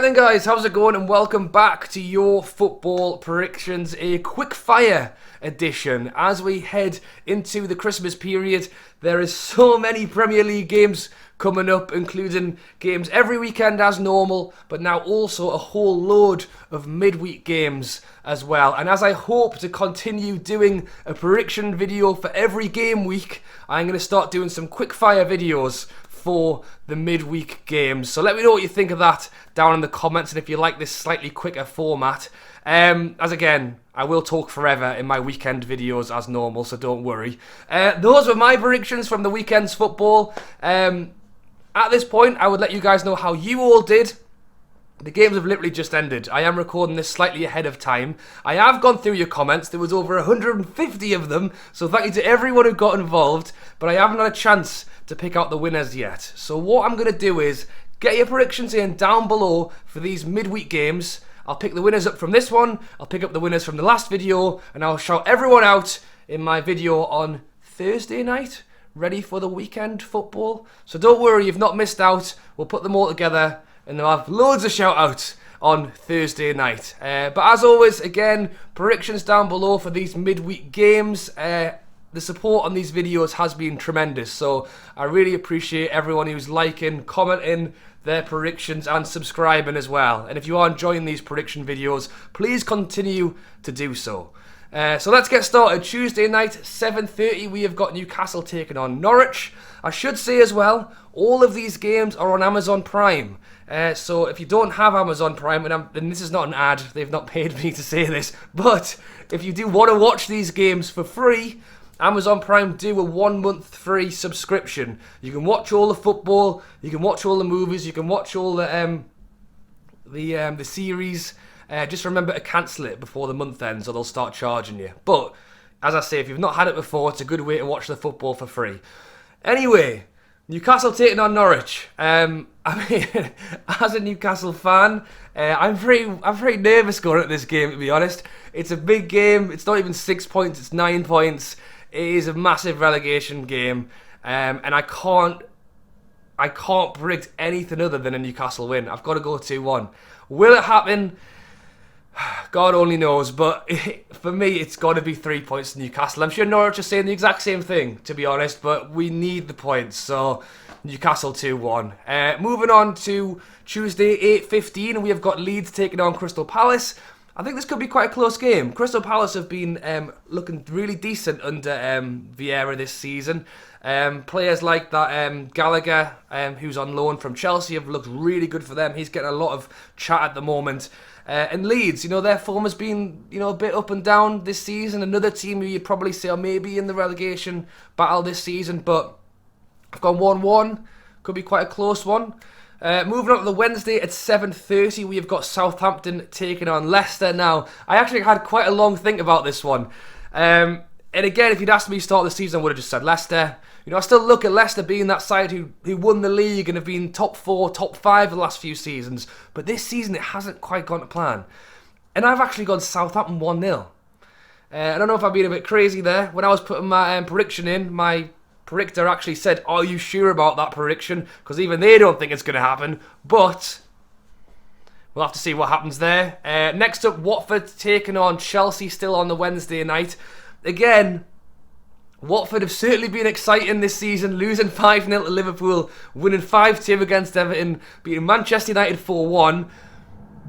Alright then guys, how's it going, and welcome back to your football predictions, a quick fire edition. As we head into the Christmas period, there is so many Premier League games coming up, including games every weekend as normal, but now also a whole load of midweek games as well. And as I hope to continue doing a prediction video for every game week, I'm going to start doing some quick fire videos for the midweek games. So let me know what you think of that down in the comments, and if you like this slightly quicker format. As again, I will talk forever in my weekend videos as normal, so don't worry. Those were my predictions from the weekend's football. At this point, I would let you guys know how you all did. The games have literally just ended. I am recording this slightly ahead of time. I have gone through your comments. There was over 150 of them, so thank you to everyone who got involved, but I haven't had a chance to pick out the winners yet. So what I'm going to do is get your predictions in down below for these midweek games. I'll pick the winners up from this one, I'll pick up the winners from the last video, and I'll shout everyone out in my video on Thursday night, ready for the weekend football. So don't worry, you've not missed out. We'll put them all together and I'll have loads of shout outs on Thursday night. But as always, again, predictions down below for these midweek games. The support on these videos has been tremendous, so I really appreciate everyone who's liking, commenting their predictions and subscribing as well. And if you are enjoying these prediction videos, please continue to do so. So let's get started. Tuesday night, 7:30, we have got Newcastle taking on Norwich. I should say as well, all of these games are on Amazon Prime. So if you don't have Amazon Prime, and this is not an ad, they've not paid me to say this, but if you do want to watch these games for free, Amazon Prime do a 1 month free subscription. You can watch all the football, you can watch all the movies, you can watch all the series. Just remember to cancel it before the month ends, or they'll start charging you. But as I say, if you've not had it before, it's a good way to watch the football for free. Anyway, Newcastle taking on Norwich. I mean, as a Newcastle fan, I'm very nervous going at this game, to be honest. It's a big game. It's not even 6 points. It's 9 points. It is a massive relegation game, and I can't predict anything other than a Newcastle win. I've got to go 2-1. Will it happen? God only knows, but for me, it's got to be 3 points to Newcastle. I'm sure Norwich are saying the exact same thing, to be honest, but we need the points, so Newcastle 2-1. Moving on to Tuesday, 8:15, we have got Leeds taking on Crystal Palace. I think this could be quite a close game. Crystal Palace have been looking really decent under Vieira this season. Players like that Gallagher, who's on loan from Chelsea, have looked really good for them. He's getting a lot of chat at the moment. And Leeds, their form has been, a bit up and down this season. Another team who you'd probably say are maybe in the relegation battle this season, but I've gone 1-1. Could be quite a close one. Moving on to the Wednesday at 7:30, we have got Southampton taking on Leicester. Now, I actually had quite a long think about this one. And again, if you'd asked me to start the season, I would have just said Leicester. I still look at Leicester being that side who won the league and have been top 4, top 5 the last few seasons. But this season, it hasn't quite gone to plan. And I've actually gone Southampton 1-0. I don't know if I've been a bit crazy there. When I was putting my prediction in, my predictor actually said, "Are you sure about that prediction?" Because even they don't think it's going to happen. But we'll have to see what happens there. Next up, Watford taking on Chelsea, still on the Wednesday night. Again, Watford have certainly been exciting this season, losing 5-0 to Liverpool, winning 5-2 against Everton, beating Manchester United 4-1.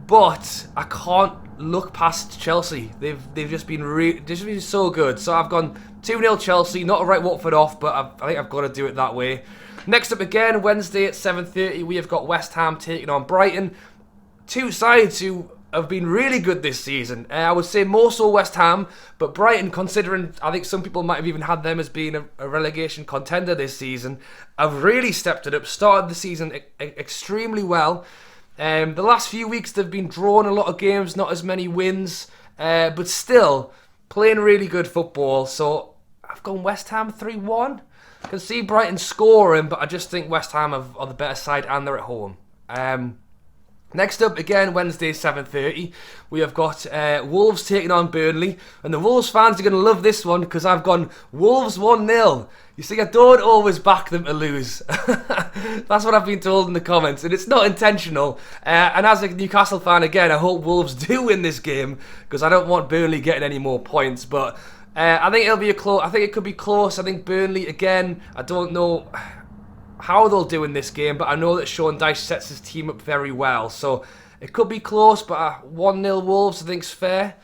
But I can't look past Chelsea. They've just been so good. So I've gone 2-0 Chelsea, not to write Watford off, but I think I've got to do it that way. Next up again, Wednesday at 7:30, we have got West Ham taking on Brighton. Two sides who have been really good this season. I would say more so West Ham, but Brighton, considering I think some people might have even had them as being a relegation contender this season, have really stepped it up, started the season extremely well. The last few weeks they've been drawing a lot of games, not as many wins, but still playing really good football. So I've gone West Ham 3-1. I can see Brighton scoring, but I just think West Ham are the better side and they're at home. Next up, again, Wednesday, 7:30, we have got Wolves taking on Burnley. And the Wolves fans are going to love this one because I've gone Wolves 1-0. You see, I don't always back them to lose. That's what I've been told in the comments, and it's not intentional. And as a Newcastle fan, again, I hope Wolves do win this game because I don't want Burnley getting any more points. But I think it'll be I think it could be close. I think Burnley, again, I don't know how they'll do in this game, but I know that Sean Dyche sets his team up very well, so it could be close, but 1-0 Wolves I think is fair.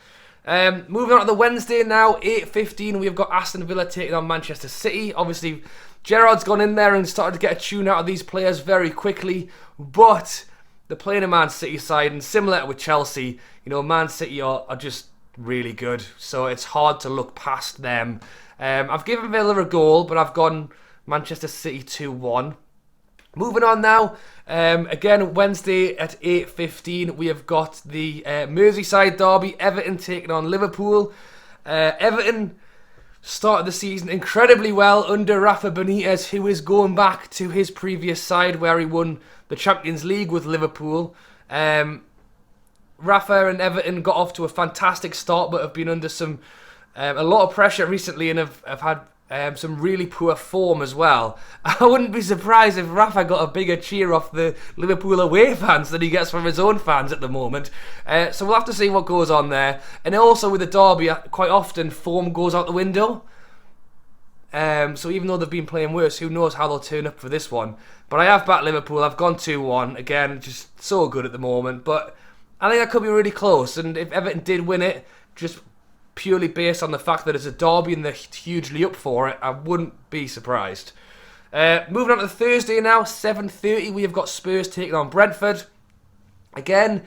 Moving on to the Wednesday now, 8:15, we've got Aston Villa taking on Manchester City. Obviously, Gerrard's gone in there and started to get a tune out of these players very quickly, but they're playing a Man City side, and similar with Chelsea, you know, Man City are just really good, so it's hard to look past them. I've given Villa a goal, but I've gone Manchester City 2-1. Moving on now, again Wednesday at 8:15 we have got the Merseyside derby, Everton taking on Liverpool. Everton started the season incredibly well under Rafa Benitez, who is going back to his previous side where he won the Champions League with Liverpool. Rafa and Everton got off to a fantastic start but have been under a lot of pressure recently and have had some really poor form as well. I wouldn't be surprised if Rafa got a bigger cheer off the Liverpool away fans than he gets from his own fans at the moment. So we'll have to see what goes on there. And also with the derby, quite often form goes out the window. So even though they've been playing worse, who knows how they'll turn up for this one. But I have backed Liverpool. I've gone 2-1. Again, just so good at the moment. But I think that could be really close. And if Everton did win it, just purely based on the fact that it's a derby and they're hugely up for it, I wouldn't be surprised. Moving on to Thursday now, 7:30, we have got Spurs taking on Brentford. Again,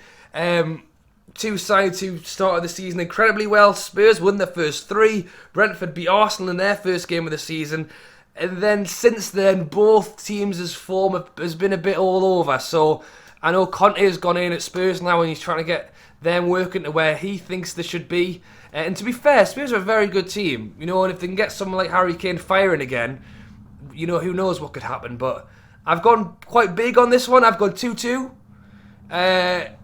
two sides who started the season incredibly well. Spurs won their first 3. Brentford beat Arsenal in their first game of the season. And then since then, both teams' form has been a bit all over. So I know Conte has gone in at Spurs now and he's trying to get them working to where he thinks they should be. And to be fair, Spurs are a very good team, you know, and if they can get someone like Harry Kane firing again, you know, who knows what could happen. But I've gone quite big on this one. I've gone 2-2. Am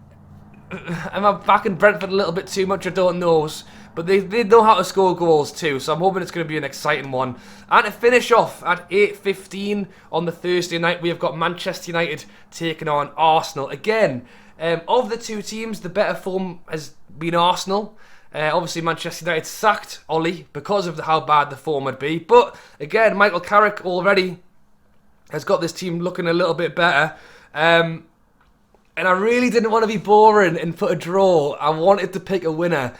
I backing Brentford a little bit too much? I don't know. But they know how to score goals too, so I'm hoping it's going to be an exciting one. And to finish off at 8:15 on the Thursday night, we have got Manchester United taking on Arsenal. Again, of the two teams, the better form has been Arsenal. Obviously, Manchester United sacked Ollie because of how bad the form would be. But again, Michael Carrick already has got this team looking a little bit better. And I really didn't want to be boring and put a draw. I wanted to pick a winner.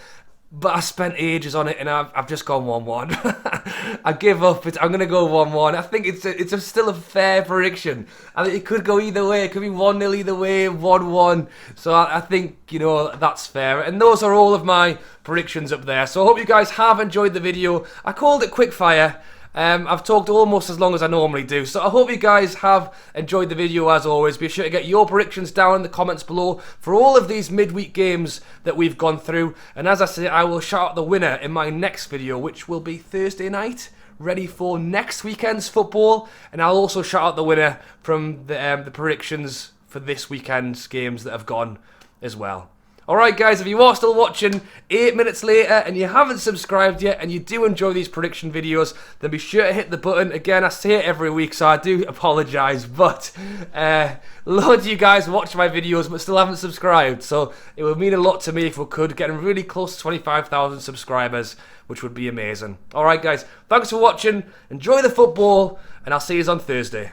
But I spent ages on it and I've just gone 1-1. I give up. I'm going to go 1-1. I think it's still a fair prediction. I think it could go either way. It could be 1-0 either way, 1-1. So I think, you know, that's fair. And those are all of my predictions up there. So I hope you guys have enjoyed the video. I called it quickfire. I've talked almost as long as I normally do, so I hope you guys have enjoyed the video as always. Be sure to get your predictions down in the comments below for all of these midweek games that we've gone through. And as I say, I will shout out the winner in my next video, which will be Thursday night, ready for next weekend's football. And I'll also shout out the winner from the predictions for this weekend's games that have gone as well. Alright guys, if you are still watching 8 minutes later and you haven't subscribed yet and you do enjoy these prediction videos, then be sure to hit the button. Again, I say it every week, so I do apologise, but loads of you guys watch my videos but still haven't subscribed, so it would mean a lot to me if we could, getting really close to 25,000 subscribers, which would be amazing. Alright guys, thanks for watching, enjoy the football, and I'll see you on Thursday.